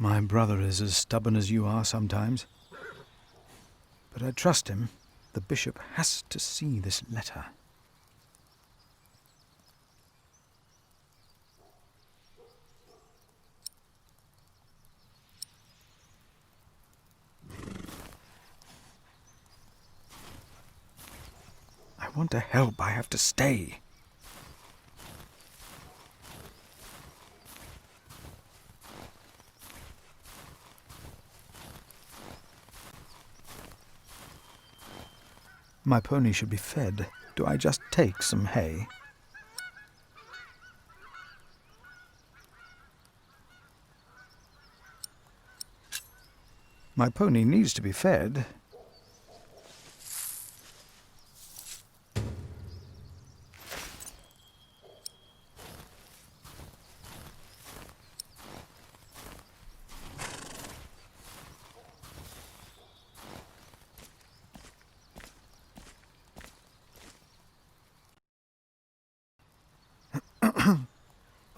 My brother is as stubborn as you are sometimes. But I trust him. The bishop has to see this letter. I want to help. I have to stay. My pony should be fed. Do I just take some hay? My pony needs to be fed.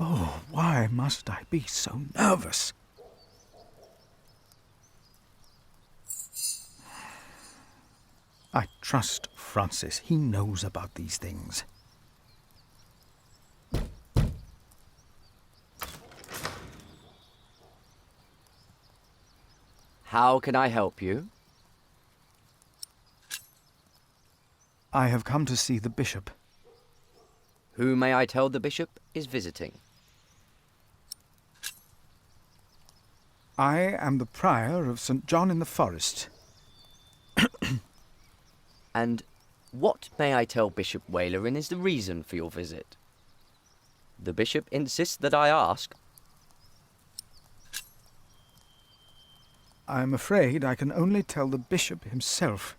Oh, why must I be so nervous? I trust Francis. He knows about these things. How can I help you? I have come to see the bishop. Who may I tell the bishop is visiting? I am the prior of St. John in the Forest. And what may I tell Bishop Walerin is the reason for your visit? The bishop insists that I ask. I am afraid I can only tell the bishop himself.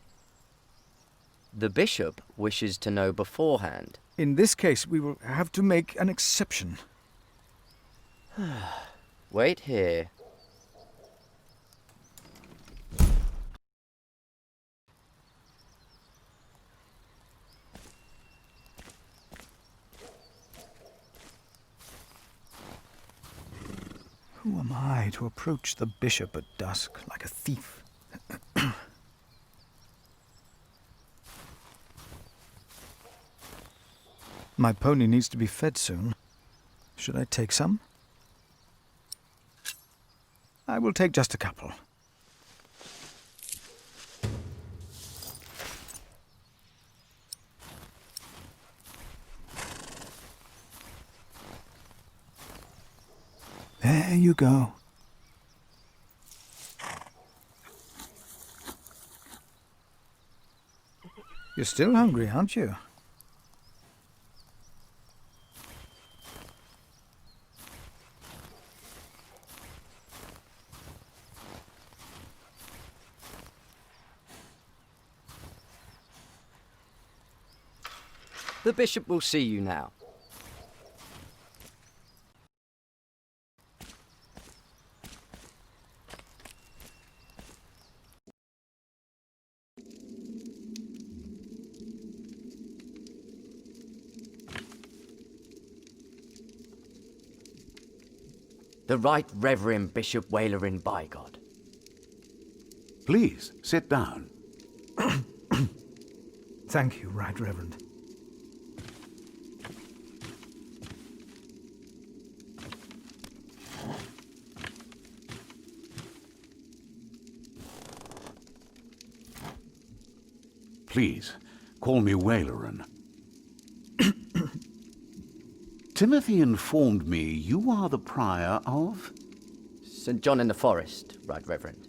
The bishop wishes to know beforehand. In this case, we will have to make an exception. Wait here. Who am I to approach the bishop at dusk like a thief? My pony needs to be fed soon. Should I take some? I will take just a couple. There you go. You're still hungry, aren't you? The bishop will see you now. The Right Reverend Bishop Walerin by God. Please, sit down. Thank you, Right Reverend. Please, call me Walerin. Timothy informed me you are the prior of... St. John in the Forest, Right Reverend.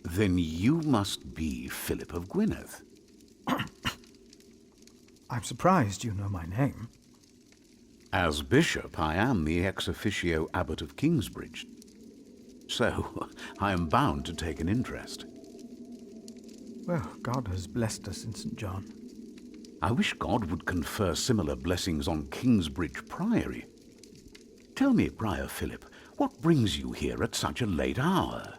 Then you must be Philip of Gwynedd. I'm surprised you know my name. As bishop, I am the ex officio abbot of Kingsbridge. So, I am bound to take an interest. Well, God has blessed us in St. John. I wish God would confer similar blessings on Kingsbridge Priory. Tell me, Prior Philip, what brings you here at such a late hour?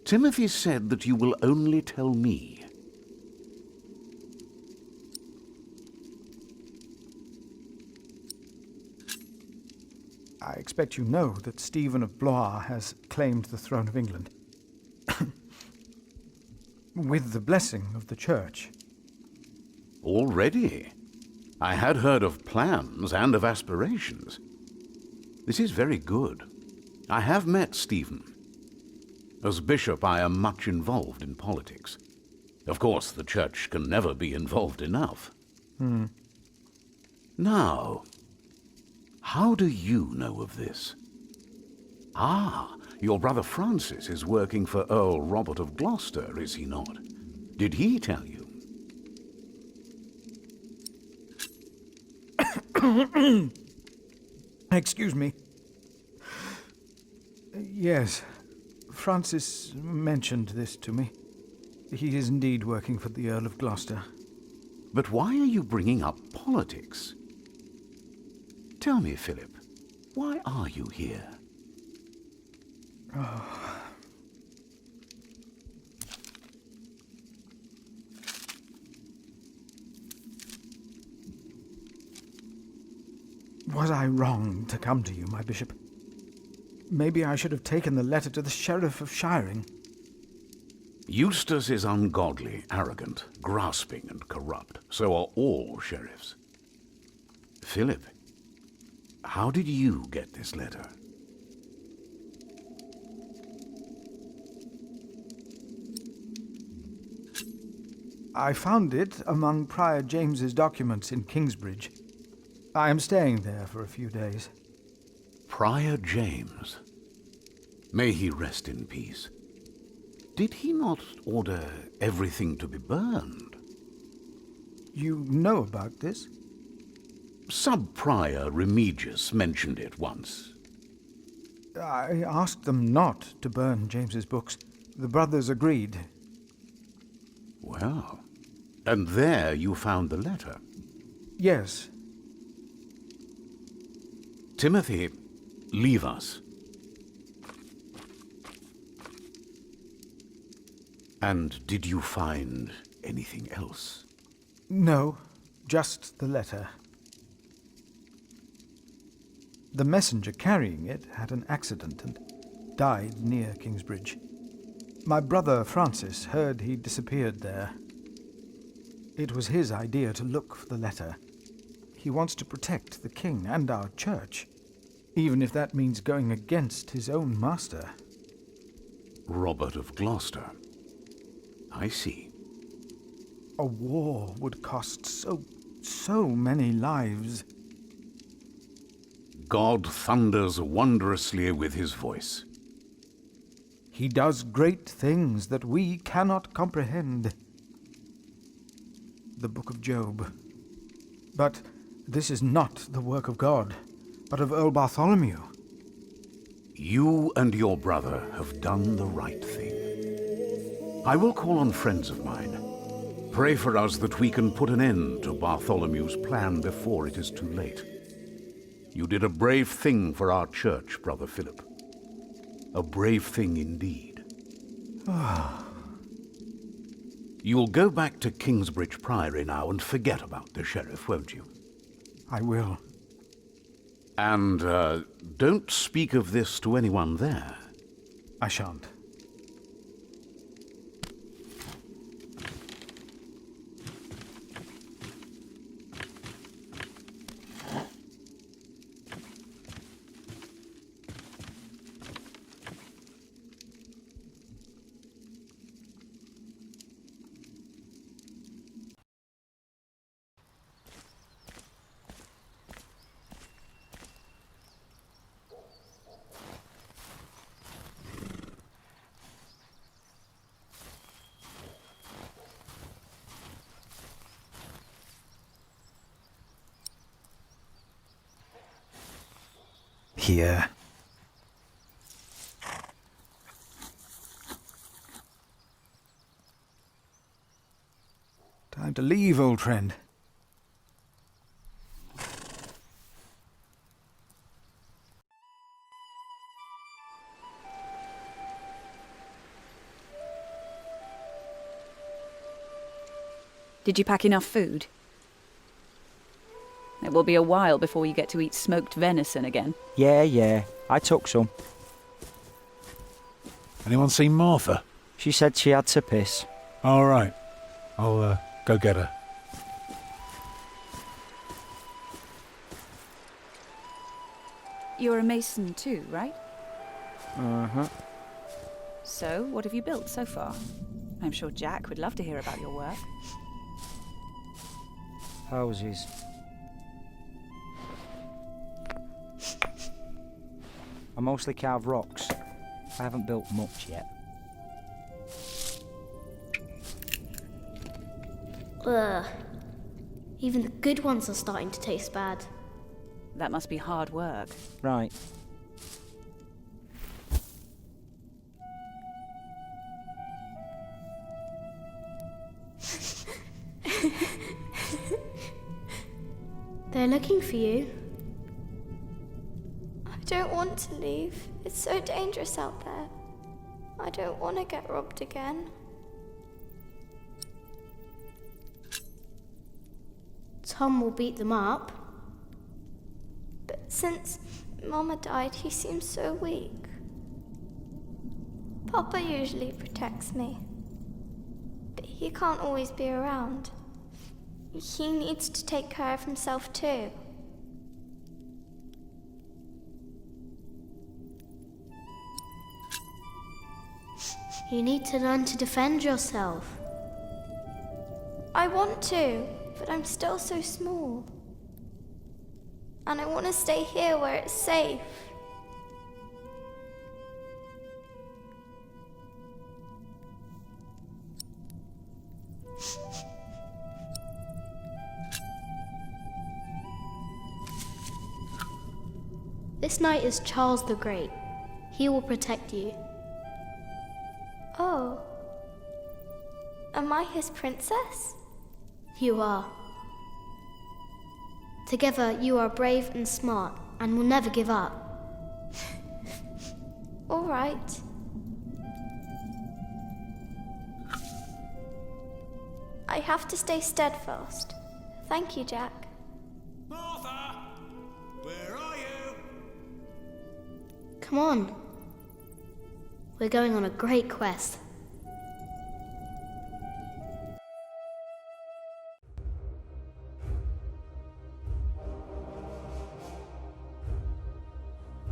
Timothy said that you will only tell me. I expect you know that Stephen of Blois has claimed the throne of England. With the blessing of the Church. Already? I had heard of plans and of aspirations. This is very good. I have met Stephen. As bishop, I am much involved in politics. Of course, the Church can never be involved enough. Now, how do you know of this? Ah, your brother Francis is working for Earl Robert of Gloucester, is he not? Did he tell you? Excuse me. Yes, Francis mentioned this to me. He is indeed working for the Earl of Gloucester. But why are you bringing up politics? Tell me, Philip, why are you here? Was I wrong to come to you, my bishop? Maybe I should have taken the letter to the Sheriff of Shiring. Eustace is ungodly, arrogant, grasping and corrupt. So are all sheriffs. Philip, how did you get this letter? I found it among Prior James's documents in Kingsbridge. I am staying there for a few days. Prior James. May he rest in peace. Did he not order everything to be burned? You know about this? Sub-Prior Remigius mentioned it once. I asked them not to burn James's books. The brothers agreed. Well, and there you found the letter. Yes. Timothy, leave us. And did you find anything else? No, just the letter. The messenger carrying it had an accident and died near Kingsbridge. My brother Francis heard he disappeared there. It was his idea to look for the letter. He wants to protect the king and our church, even if that means going against his own master. Robert of Gloucester. I see. A war would cost so many lives. God thunders wondrously with his voice. He does great things that we cannot comprehend. The Book of Job. But this is not the work of God, but of Earl Bartholomew. You and your brother have done the right thing. I will call on friends of mine. Pray for us that we can put an end to Bartholomew's plan before it is too late. You did a brave thing for our church, Brother Philip. A brave thing indeed. You'll go back to Kingsbridge Priory now and forget about the sheriff, won't you? I will. And don't speak of this to anyone there. I shan't. Here. Time to leave, old friend. Did you pack enough food? It will be a while before you get to eat smoked venison again. Yeah, I took some. Anyone seen Martha? She said she had to piss. All right. I'll go get her. You're a mason too, right? Uh-huh. So, what have you built so far? I'm sure Jack would love to hear about your work. Houses. I mostly carve rocks. I haven't built much yet. Ugh. Even the good ones are starting to taste bad. That must be hard work. Right. They're looking for you. I don't want to leave. It's so dangerous out there. I don't want to get robbed again. Tom will beat them up. But since Mama died, he seems so weak. Papa usually protects me. But he can't always be around. He needs to take care of himself too. You need to learn to defend yourself. I want to, but I'm still so small. And I want to stay here where it's safe. This knight is Charles the Great. He will protect you. Oh. Am I his princess? You are. Together, you are brave and smart and will never give up. All right. I have to stay steadfast. Thank you, Jack. Martha! Where are you? Come on. We're going on a great quest.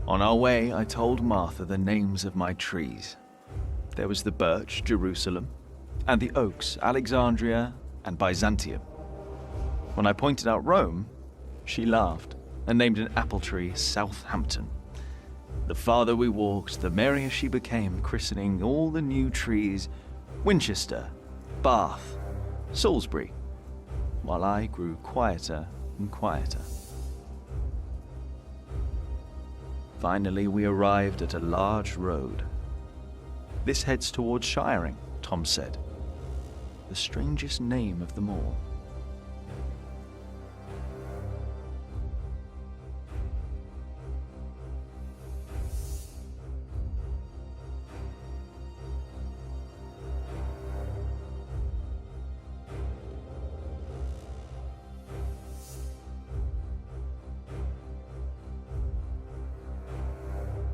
On our way, I told Martha the names of my trees. There was the birch, Jerusalem, and the oaks, Alexandria and Byzantium. When I pointed out Rome, she laughed and named an apple tree Southampton. The farther we walked, the merrier she became, christening all the new trees Winchester, Bath, Salisbury, while I grew quieter and quieter. Finally, we arrived at a large road. This heads towards Shiring, Tom said. The strangest name of them all.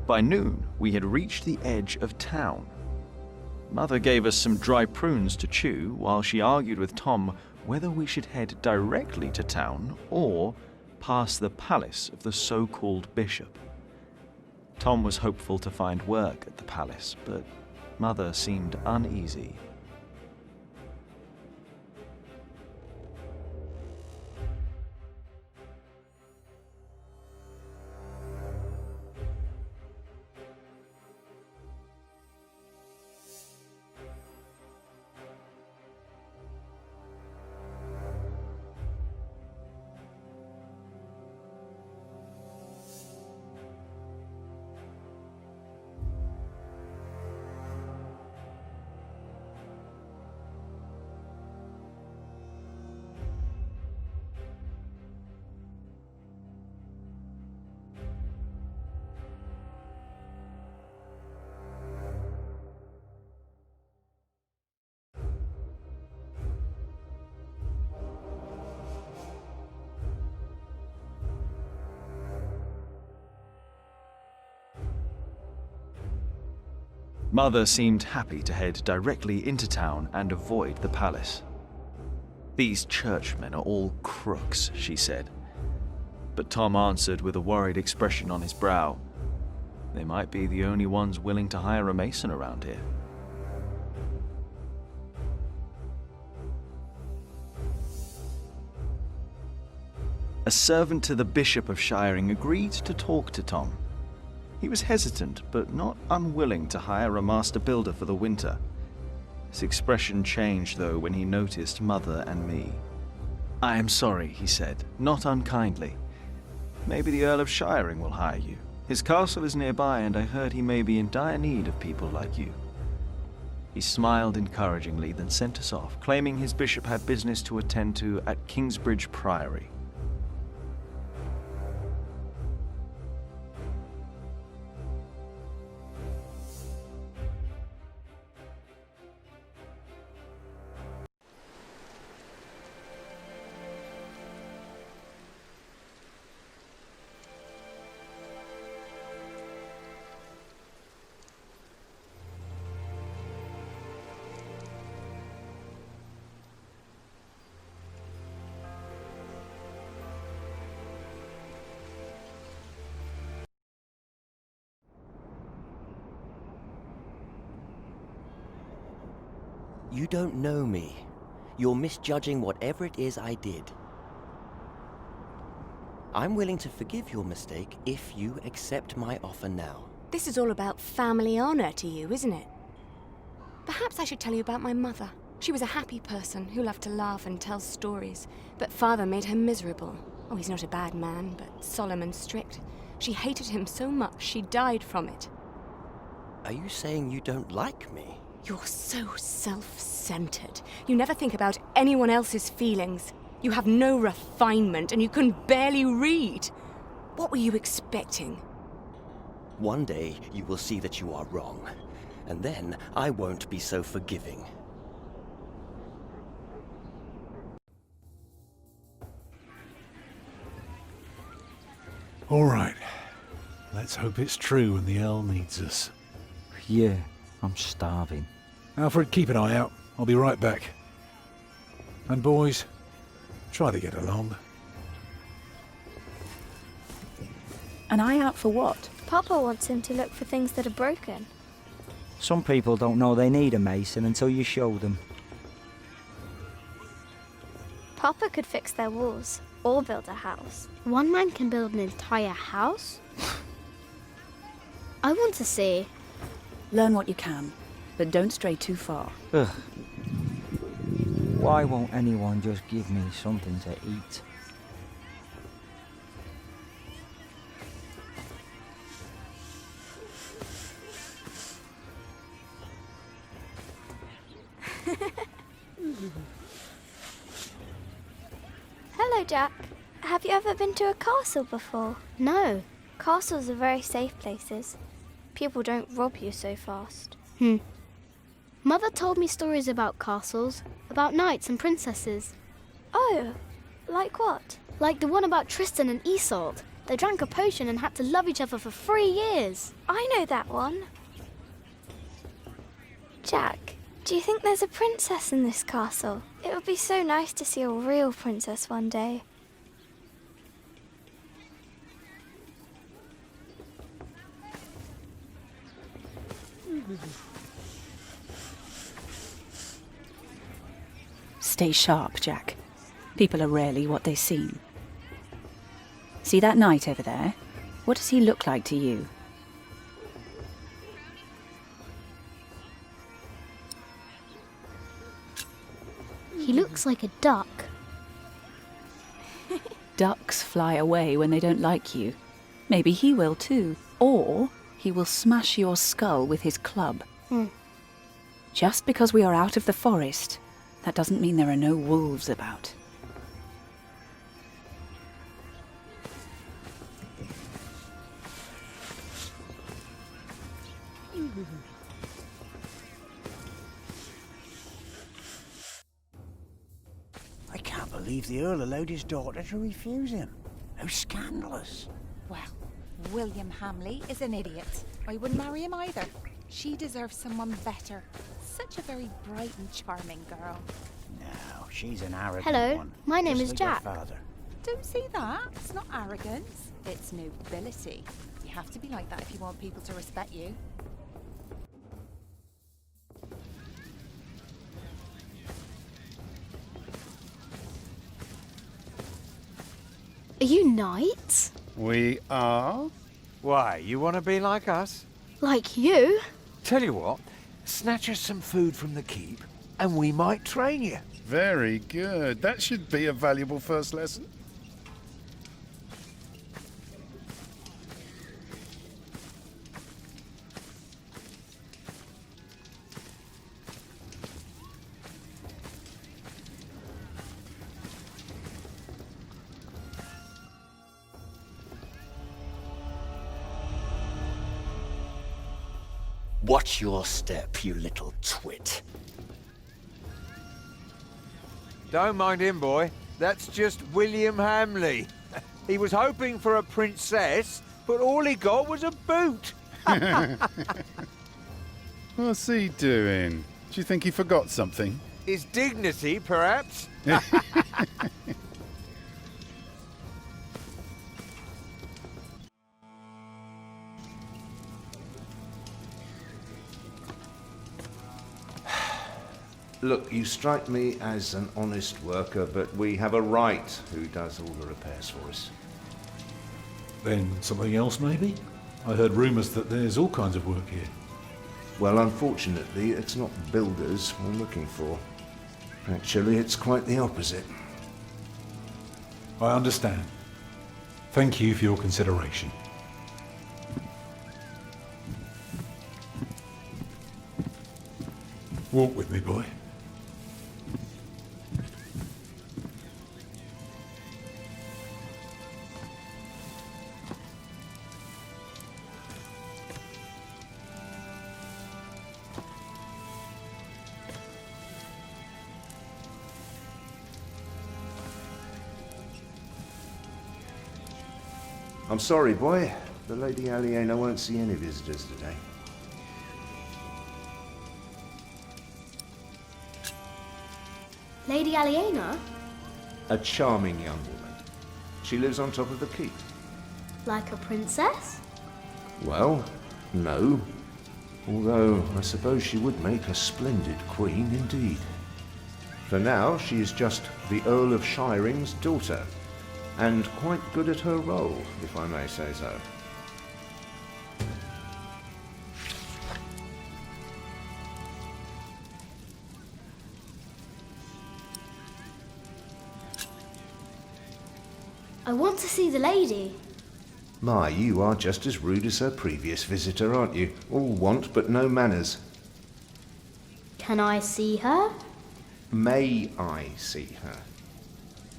By noon, we had reached the edge of town. Mother gave us some dry prunes to chew while she argued with Tom whether we should head directly to town or past the palace of the so-called bishop. Tom was hopeful to find work at the palace, but Mother seemed uneasy. Mother seemed happy to head directly into town and avoid the palace. "These churchmen are all crooks," she said. But Tom answered with a worried expression on his brow. They might be the only ones willing to hire a mason around here. A servant to the Bishop of Shiring agreed to talk to Tom. He was hesitant, but not unwilling to hire a master builder for the winter. His expression changed, though, when he noticed Mother and me. "I am sorry," he said, not unkindly. "Maybe the Earl of Shiring will hire you. His castle is nearby, and I heard he may be in dire need of people like you." He smiled encouragingly, then sent us off, claiming his bishop had business to attend to at Kingsbridge Priory. You don't know me. You're misjudging whatever it is I did. I'm willing to forgive your mistake if you accept my offer now. This is all about family honor to you, isn't it? Perhaps I should tell you about my mother. She was a happy person who loved to laugh and tell stories, but father made her miserable. Oh, he's not a bad man, but solemn and strict. She hated him so much she died from it. Are you saying you don't like me? You're so self-centered. You never think about anyone else's feelings. You have no refinement and you can barely read. What were you expecting? One day you will see that you are wrong, and then I won't be so forgiving. All right. Let's hope it's true and the Earl needs us. Yeah, I'm starving. Alfred, keep an eye out. I'll be right back. And boys, try to get along. An eye out for what? Papa wants him to look for things that are broken. Some people don't know they need a mason until you show them. Papa could fix their walls or build a house. One man can build an entire house? I want to see. Learn what you can, but don't stray too far. Ugh. Why won't anyone just give me something to eat? Hello, Jack. Have you ever been to a castle before? No. Castles are very safe places. People don't rob you so fast. Mother told me stories about castles, about knights and princesses. Oh, like what? Like the one about Tristan and Isolde. They drank a potion and had to love each other for 3 years. I know that one. Jack, do you think there's a princess in this castle? It would be so nice to see a real princess one day. Stay sharp, Jack. People are rarely what they seem. See that knight over there? What does he look like to you? He looks like a duck. Ducks fly away when they don't like you. Maybe he will too. Or he will smash your skull with his club. Just because we are out of the forest, that doesn't mean there are no wolves about. I can't believe the Earl allowed his daughter to refuse him. How scandalous. Well, William Hamley is an idiot. I wouldn't marry him either. She deserves someone better. Such a very bright and charming girl. No, she's an arrogant Hello, one. my name just is like her Jack. Father. Don't say that. It's not arrogance. It's nobility. You have to be like that if you want people to respect you. Are you knights? We are? Why, you want to be like us? Like you? Tell you what, snatch us some food from the keep, and we might train you. Very good. That should be a valuable first lesson. Watch your step, you little twit. Don't mind him, boy. That's just William Hamley. He was hoping for a princess, but all he got was a boot. What's he doing? Do you think he forgot something? His dignity, perhaps? Look, you strike me as an honest worker, but we have a right who does all the repairs for us. Then something else, maybe? I heard rumours that there's all kinds of work here. Well, unfortunately, it's not builders we're looking for. Actually, it's quite the opposite. I understand. Thank you for your consideration. Walk with me, boy. I'm sorry, boy. The Lady Aliena won't see any visitors today. Lady Aliena? A charming young woman. She lives on top of the keep. Like a princess? Well, no. Although, I suppose she would make a splendid queen indeed. For now, she is just the Earl of Shiring's daughter, and quite good at her role, if I may say so. I want to see the lady. My, you are just as rude as her previous visitor, aren't you? All want but no manners. Can I see her? May I see her?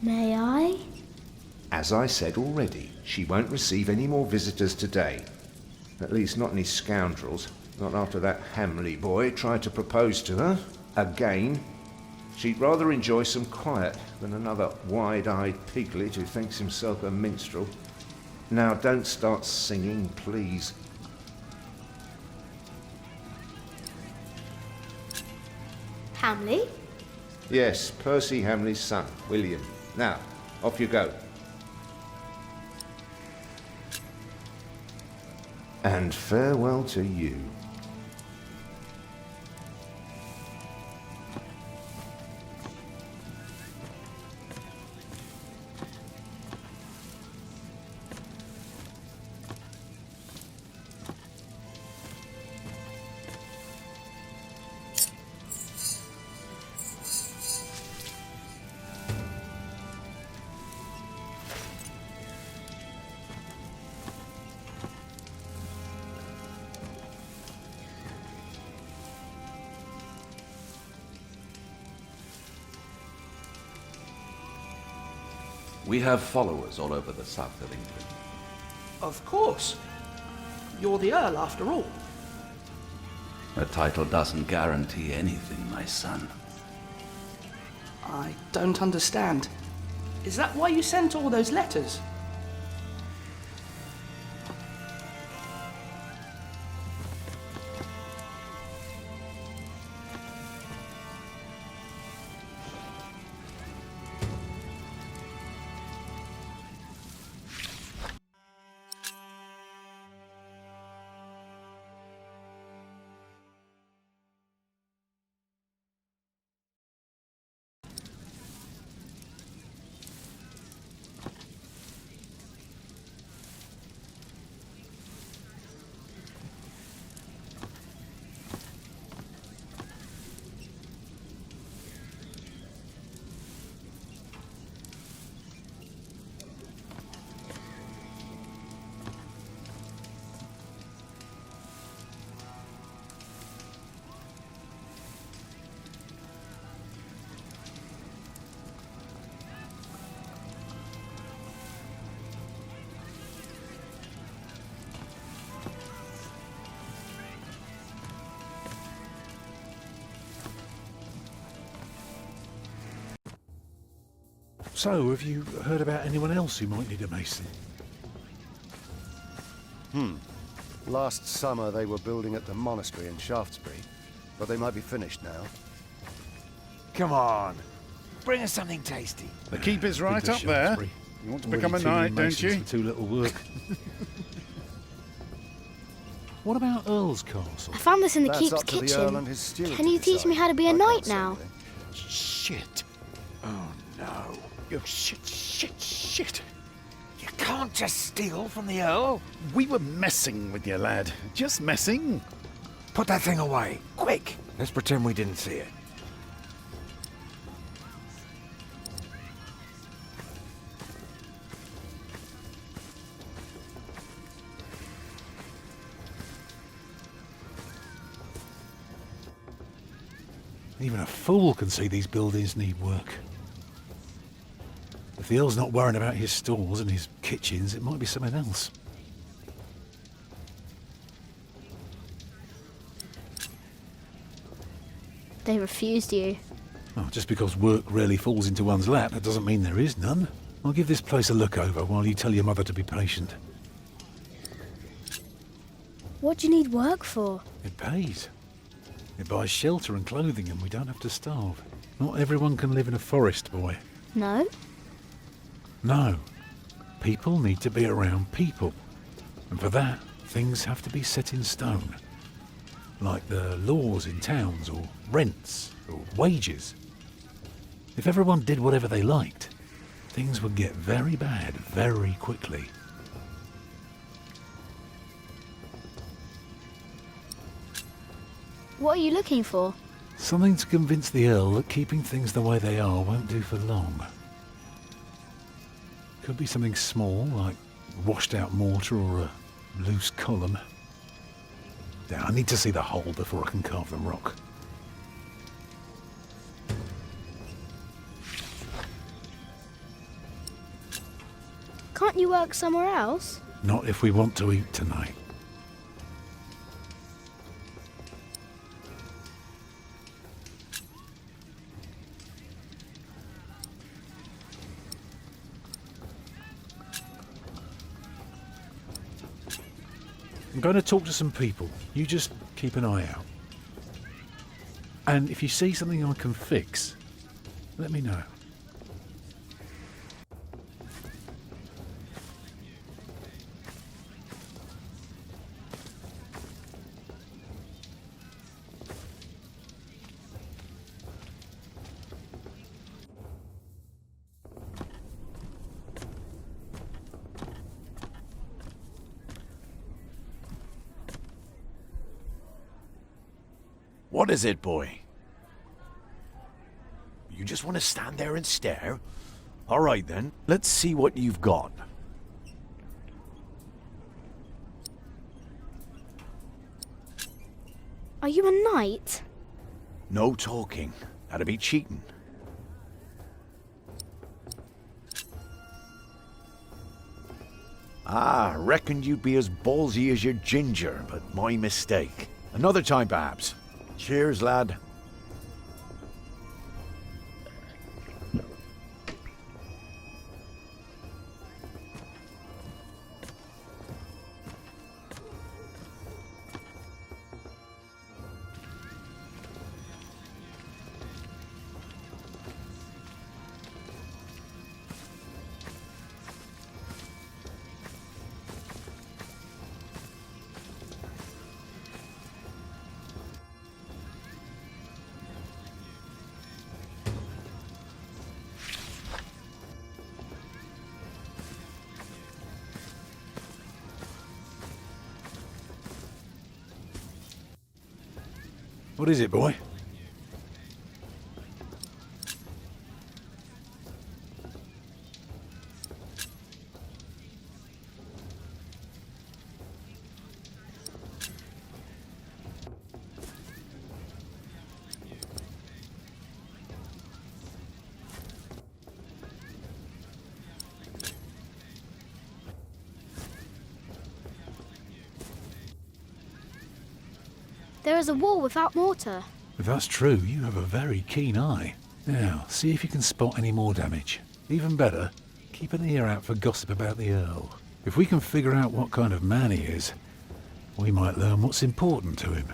May I? As I said already, she won't receive any more visitors today. At least not any scoundrels. Not after that Hamley boy tried to propose to her. Again. She'd rather enjoy some quiet than another wide-eyed piglet who thinks himself a minstrel. Now don't start singing, please. Hamley? Yes, Percy Hamley's son, William. Now, off you go. And farewell to you. We have followers all over the south of England. Of course. You're the Earl, after all. A title doesn't guarantee anything, my son. I don't understand. Is that why you sent all those letters? So, have you heard about anyone else who might need a mason? Last summer they were building at the monastery in Shaftesbury, but they might be finished now. Come on. Bring us something tasty. The keep is right up there. You want to become a knight, don't you? For too little work. What about Earl's Castle? I found this in the That's keep's up to the kitchen. Earl and his steward Can you to teach decide. me how to be a I knight can't say now? anything. Shit. Oh no. Oh, shit. You can't just steal from the Earl. We were messing with you, lad. Just messing. Put that thing away. Quick. Let's pretend we didn't see it. Even a fool can see these buildings need work. If the Earl's not worrying about his stores and his kitchens, it might be something else. They refused you. Oh, just because work rarely falls into one's lap, that doesn't mean there is none. I'll give this place a look over while you tell your mother to be patient. What do you need work for? It pays. It buys shelter and clothing, and we don't have to starve. Not everyone can live in a forest, boy. No? No. People need to be around people. And for that, things have to be set in stone. Like the laws in towns, or rents, or wages. If everyone did whatever they liked, things would get very bad very quickly. What are you looking for? Something to convince the Earl that keeping things the way they are won't do for long. Could be something small, like washed out mortar or a loose column. Now, I need to see the hole before I can carve the rock. Can't you work somewhere else? Not if we want to eat tonight. I'm going to talk to some people. You just keep an eye out. And if you see something I can fix, let me know. What is it, boy? You just want to stand there and stare? All right, then. Let's see what you've got. Are you a knight? No talking. That'd be cheating. Ah, reckoned you'd be as ballsy as your ginger, but my mistake. Another time, perhaps. Cheers, lad. What is it, boy? There is a wall without mortar. If that's true, you have a very keen eye. Now, see if you can spot any more damage. Even better, keep an ear out for gossip about the Earl. If we can figure out what kind of man he is, we might learn what's important to him.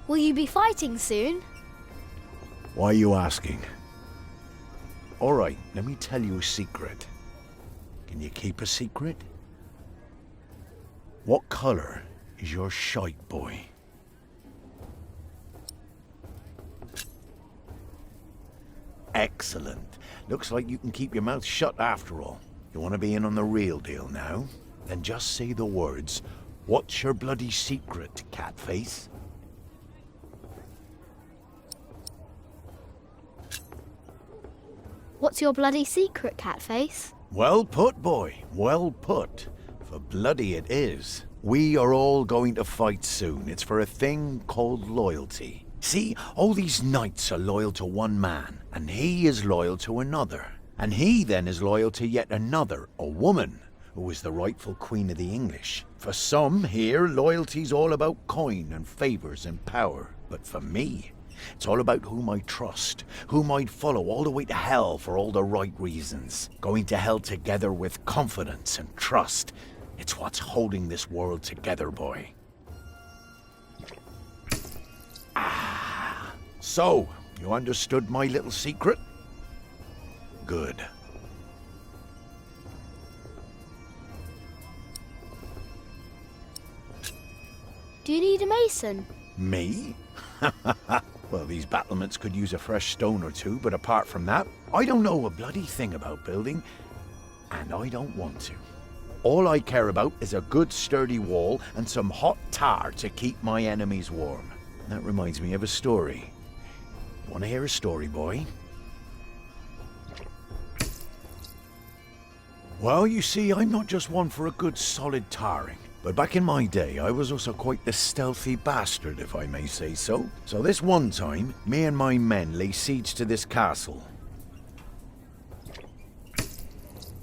Will you be fighting soon? Why are you asking? All right, let me tell you a secret. Can you keep a secret? What color is your shite, boy? Excellent. Looks like you can keep your mouth shut after all. You want to be in on the real deal now? Then just say the words, "What's your bloody secret, catface?" What's your bloody secret, Catface? Well put, boy. Well put. For bloody it is. We are all going to fight soon. It's for a thing called loyalty. See, all these knights are loyal to one man, and he is loyal to another. And he then is loyal to yet another, a woman, who is the rightful queen of the English. For some here, loyalty's all about coin and favours and power. But for me, it's all about whom I trust, whom I'd follow all the way to hell for all the right reasons. Going to hell together with confidence and trust. It's what's holding this world together, boy. So, you understood my little secret? Good. Do you need a mason? Me? Well, these battlements could use a fresh stone or two, but apart from that, I don't know a bloody thing about building, and I don't want to. All I care about is a good sturdy wall and some hot tar to keep my enemies warm. That reminds me of a story. Want to hear a story, boy? Well, you see, I'm not just one for a good solid tarring. But back in my day, I was also quite the stealthy bastard, if I may say so. So this one time, me and my men lay siege to this castle.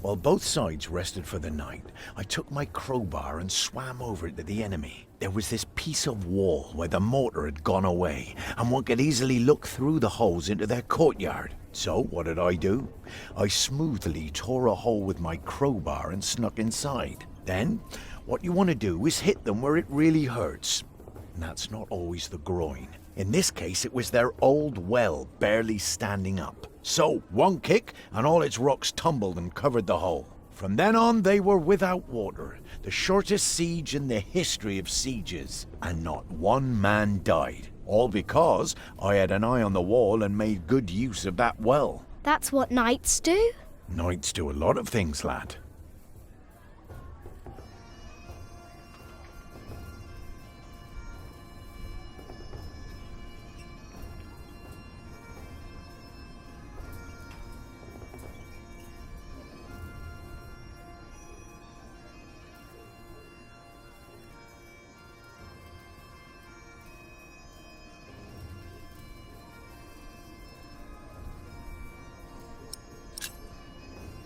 While both sides rested for the night, I took my crowbar and swam over to the enemy. There was this piece of wall where the mortar had gone away, and one could easily look through the holes into their courtyard. So what did I do? I smoothly tore a hole with my crowbar and snuck inside. Then, what you want to do is hit them where it really hurts. And that's not always the groin. In this case, it was their old well barely standing up. So, one kick, and all its rocks tumbled and covered the hole. From then on, they were without water, the shortest siege in the history of sieges, and not one man died. All because I had an eye on the wall and made good use of that well. That's what knights do? Knights do a lot of things, lad.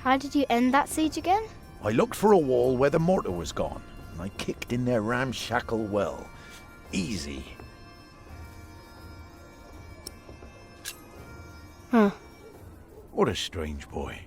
How did you end that siege again? I looked for a wall where the mortar was gone, and I kicked in their ramshackle well. Easy. Huh. What a strange boy.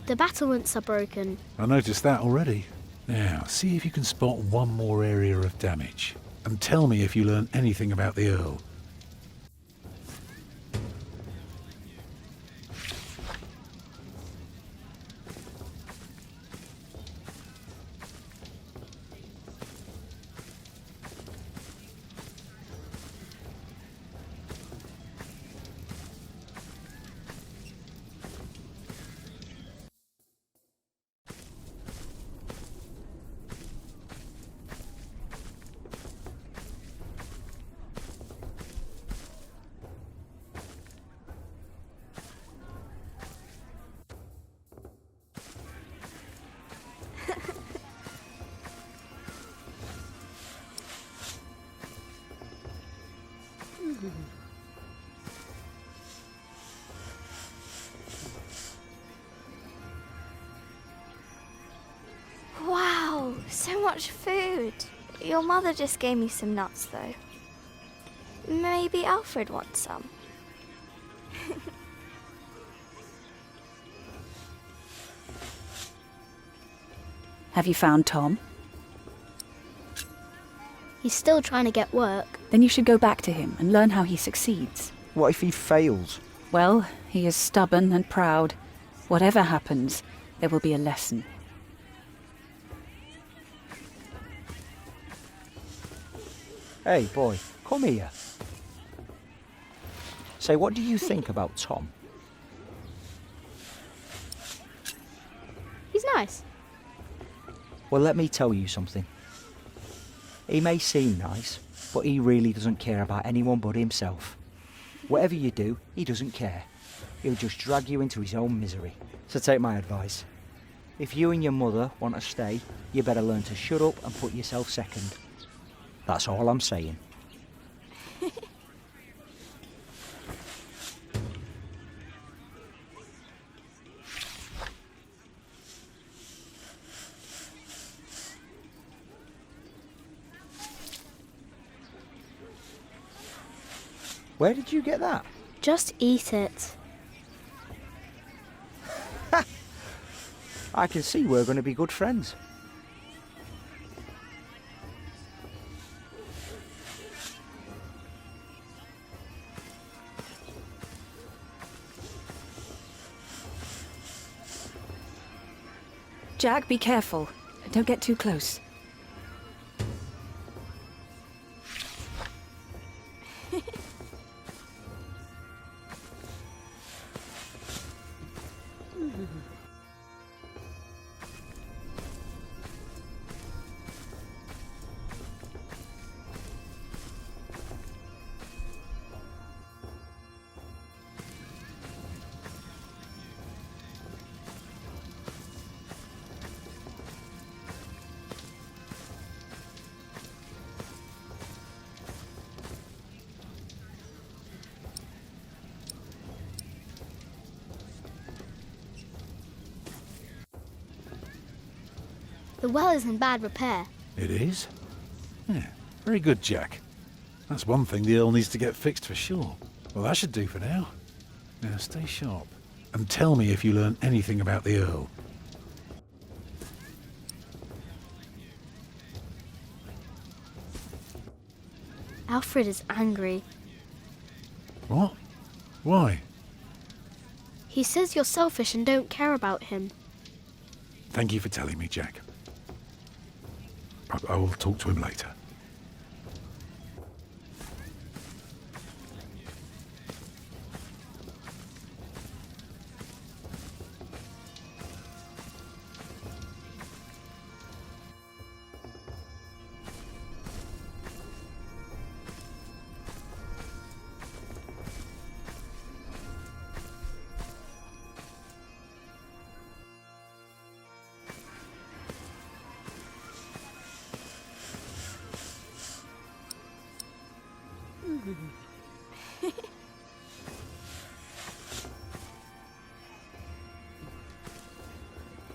The battlements are broken. I noticed that already. Now, see if you can spot one more area of damage. And tell me if you learn anything about the Earl. Wow, so much food. Your mother just gave me some nuts, though. Maybe Alfred wants some. Have you found Tom? He's still trying to get work. Then you should go back to him and learn how he succeeds. What if he fails? Well, he is stubborn and proud. Whatever happens, there will be a lesson. Hey, boy, come here. Say, what do you think about Tom? He's nice. Well, let me tell you something. He may seem nice, but he really doesn't care about anyone but himself. Whatever you do, he doesn't care. He'll just drag you into his own misery. So take my advice. If you and your mother want to stay, you better learn to shut up and put yourself second. That's all I'm saying. Where did you get that? Just eat it. I can see we're going to be good friends. Jack, be careful. Don't get too close. The well is in bad repair. It is? Yeah, very good, Jack. That's one thing the Earl needs to get fixed for sure. Well, that should do for now. Now, stay sharp. And tell me if you learn anything about the Earl. Alfred is angry. What? Why? He says you're selfish and don't care about him. Thank you for telling me, Jack. I will talk to him later.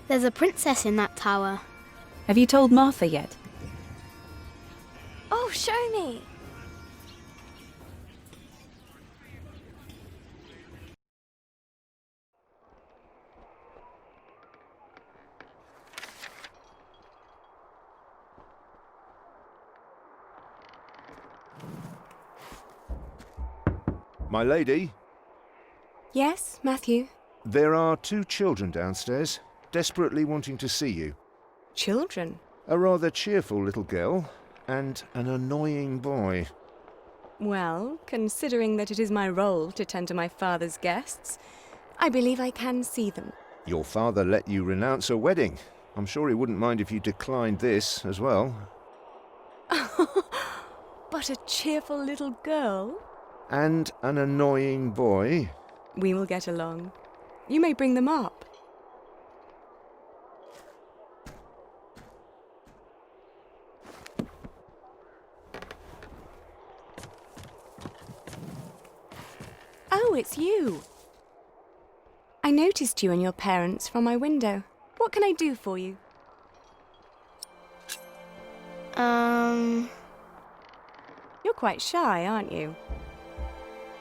There's a princess in that tower. Have you told Martha yet? Oh, show me. My lady, Yes, Matthew? there are 2 children downstairs, desperately wanting to see you. Children? A rather cheerful little girl and an annoying boy. Well, considering that it is my role to tend to my father's guests, I believe I can see them. Your father let you renounce a wedding. I'm sure he wouldn't mind if you declined this as well. But a cheerful little girl? And an annoying boy. We will get along. You may bring them up. Oh, it's you. I noticed you and your parents from my window. What can I do for you? You're quite shy, aren't you?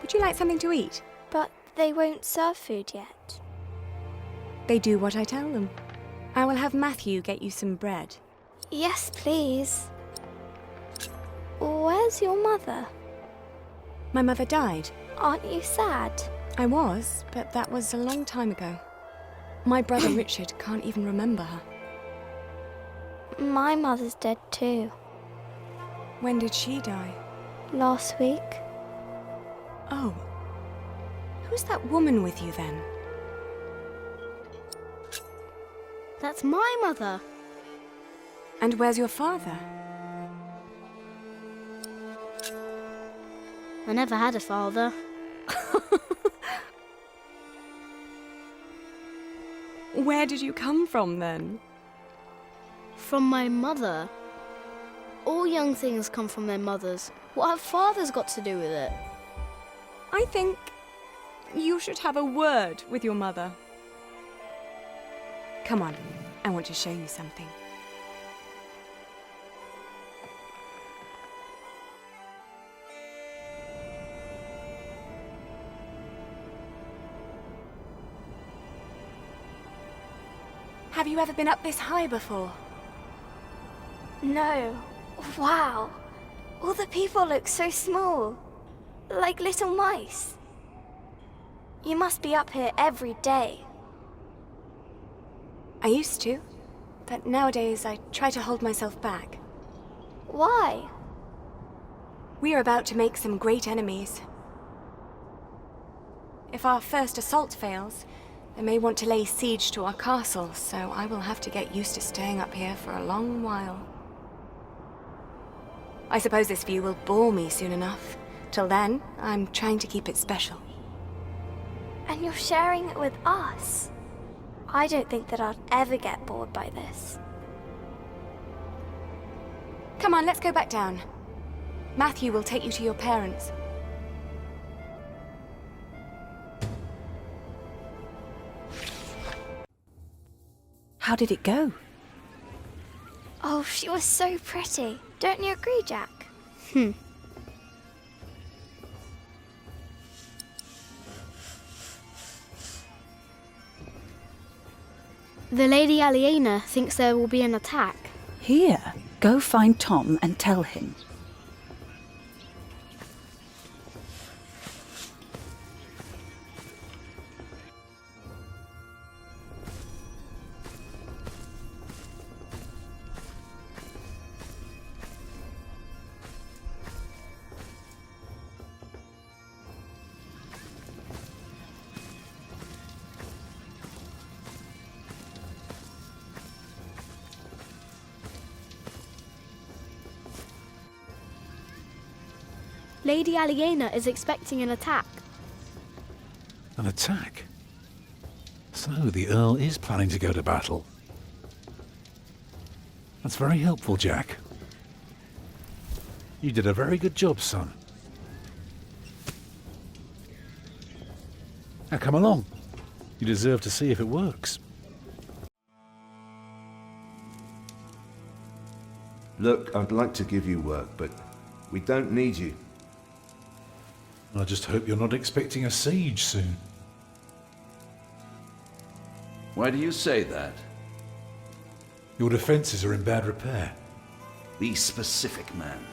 Would you like something to eat? But they won't serve food yet. They do what I tell them. I will have Matthew get you some bread. Yes, please. Where's your mother? My mother died. Aren't you sad? I was, but that was a long time ago. My brother Richard can't even remember her. My mother's dead too. When did she die? Last week. Oh. Who's that woman with you then? That's my mother. And where's your father? I never had a father. Where did you come from then? From my mother. All young things come from their mothers. What have fathers got to do with it? I think you should have a word with your mother. Come on, I want to show you something. Have you ever been up this high before? No. Wow. All the people look so small. Like little mice. You must be up here every day. I used to, but nowadays I try to hold myself back. Why? We are about to make some great enemies. If our first assault fails, they may want to lay siege to our castle, so I will have to get used to staying up here for a long while. I suppose this view will bore me soon enough. Till then, I'm trying to keep it special. And you're sharing it with us. I don't think that I'd ever get bored by this. Come on, let's go back down. Matthew will take you to your parents. How did it go? Oh, she was so pretty. Don't you agree, Jack? The Lady Aliena thinks there will be an attack. Here, go find Tom and tell him. Lady Aliena is expecting an attack. An attack? So the Earl is planning to go to battle. That's very helpful, Jack. You did a very good job, son. Now come along. You deserve to see if it works. Look, I'd like to give you work, but we don't need you. I just hope you're not expecting a siege soon. Why do you say that? Your defences are in bad repair. Be specific, man.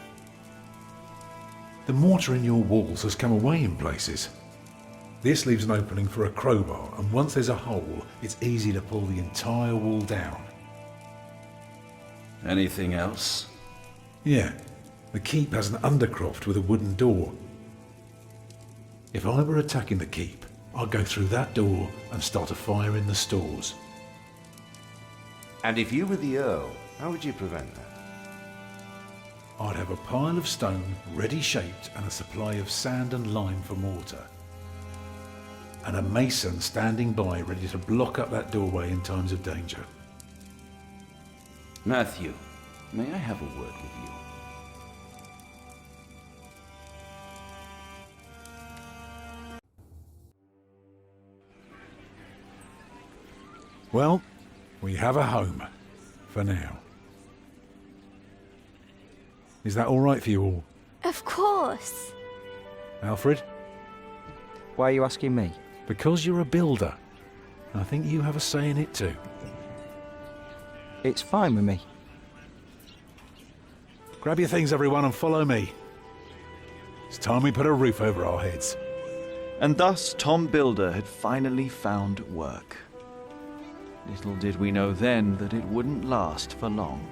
The mortar in your walls has come away in places. This leaves an opening for a crowbar, and once there's a hole, it's easy to pull the entire wall down. Anything else? Yeah, the keep has an undercroft with a wooden door. If I were attacking the keep, I'd go through that door and start a fire in the stores. And if you were the Earl, how would you prevent that? I'd have a pile of stone ready shaped and a supply of sand and lime for mortar. And a mason standing by ready to block up that doorway in times of danger. Matthew, may I have a word with you? Well, we have a home. For now. Is that all right for you all? Of course. Alfred? Why are you asking me? Because you're a builder. I think you have a say in it too. It's fine with me. Grab your things, everyone, and follow me. It's time we put a roof over our heads. And thus Tom Builder had finally found work. Little did we know then that it wouldn't last for long.